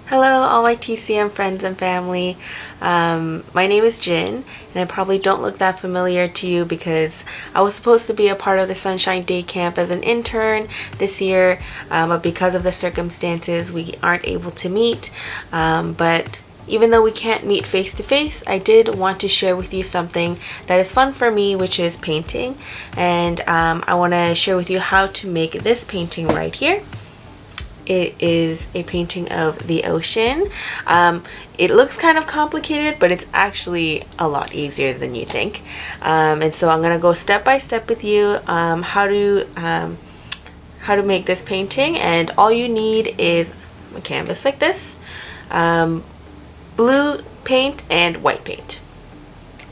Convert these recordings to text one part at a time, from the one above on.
Hello, all my TCM friends and family. My name is Jin, and I probably don't look that familiar to you because I was supposed to be a part of the Sonshine Day Camp as an intern this year, but because of the circumstances, we aren't able to meet. But even though we can't meet face to face, I did want to share with you something that is fun for me, which is painting. And I want to share with you how to make this painting right here. It is a painting of the ocean. It looks kind of complicated, but it's actually a lot easier than you think. And so I'm gonna go step by step with you how to make this painting. And all you need is a canvas like this, blue paint and white paint,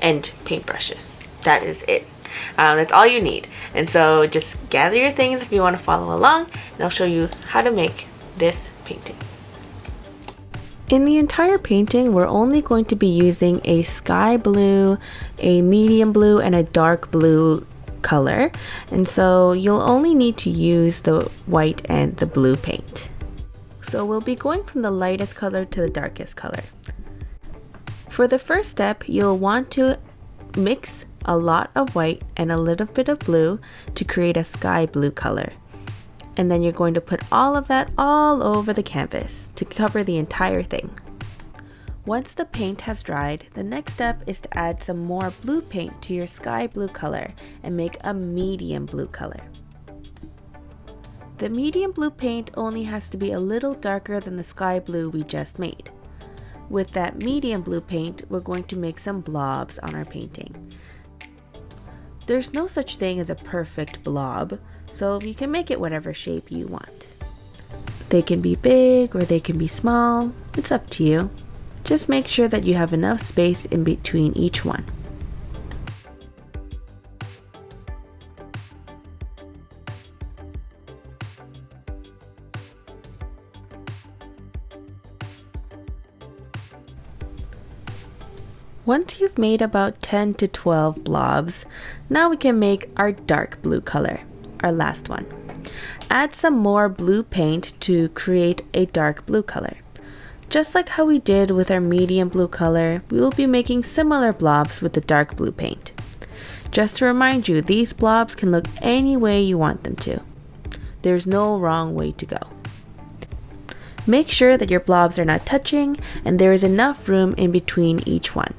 and paintbrushes. That is it. That's all you need. And so just gather your things if you want to follow along, and I'll show you how to make this painting. In the entire painting, we're only going to be using a sky blue, a medium blue, and a dark blue color. And so you'll only need to use the white and the blue paint. So we'll be going from the lightest color to the darkest color. For the first step, you'll want to mix a lot of white and a little bit of blue to create a sky blue color. And then you're going to put all of that all over the canvas to cover the entire thing. Once the paint has dried, the next step is to add some more blue paint to your sky blue color and make a medium blue color. The medium blue paint only has to be a little darker than the sky blue we just made. With that medium blue paint, we're going to make some blobs on our painting. There's no such thing as a perfect blob, so you can make it whatever shape you want. They can be big or they can be small, it's up to you. Just make sure that you have enough space in between each one. Once you've made about 10 to 12 blobs, now we can make our dark blue color, our last one. Add some more blue paint to create a dark blue color. Just like how we did with our medium blue color, we will be making similar blobs with the dark blue paint. Just to remind you, these blobs can look any way you want them to. There's no wrong way to go. Make sure that your blobs are not touching and there is enough room in between each one.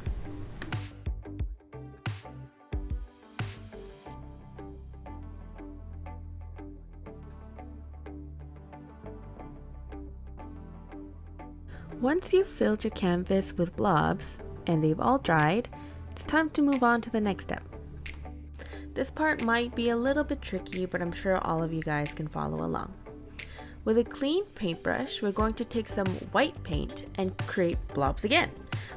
Once you've filled your canvas with blobs and they've all dried, it's time to move on to the next step. This part might be a little bit tricky, but I'm sure all of you guys can follow along. With a clean paintbrush, we're going to take some white paint and create blobs again,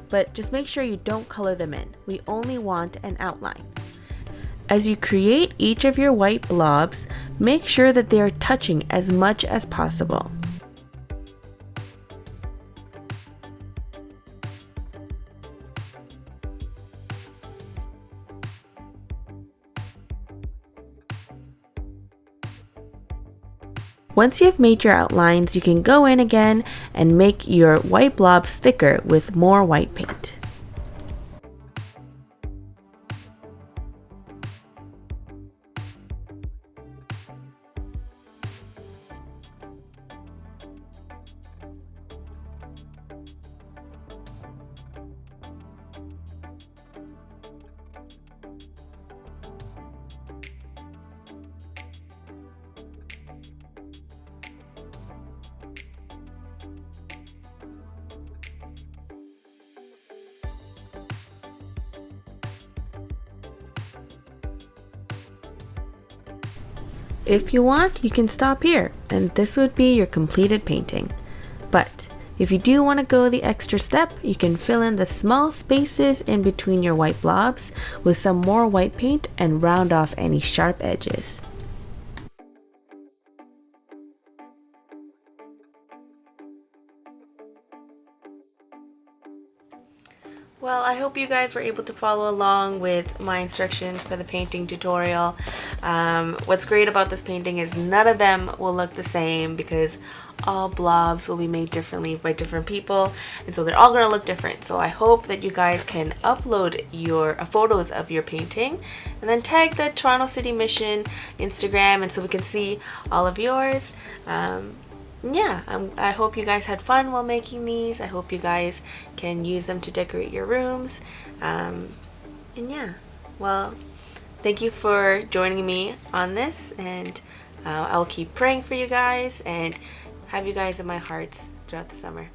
but just make sure you don't color them in. We only want an outline. As you create each of your white blobs, make sure that they are touching as much as possible. Once you've made your outlines, you can go in again and make your white blobs thicker with more white paint. If you want, you can stop here, and this would be your completed painting. But if you do want to go the extra step, you can fill in the small spaces in between your white blobs with some more white paint and round off any sharp edges. Well, I hope you guys were able to follow along with my instructions for the painting tutorial. What's great about this painting is none of them will look the same because all blobs will be made differently by different people, and so they're all going to look different. So I hope that you guys can upload your photos of your painting and then tag the Toronto City Mission Instagram, and so we can see all of yours. Yeah, I hope you guys had fun while making these. I hope you guys can use them to decorate your rooms. And yeah, well, thank you for joining me on this, and I'll keep praying for you guys and have you guys in my hearts throughout the summer.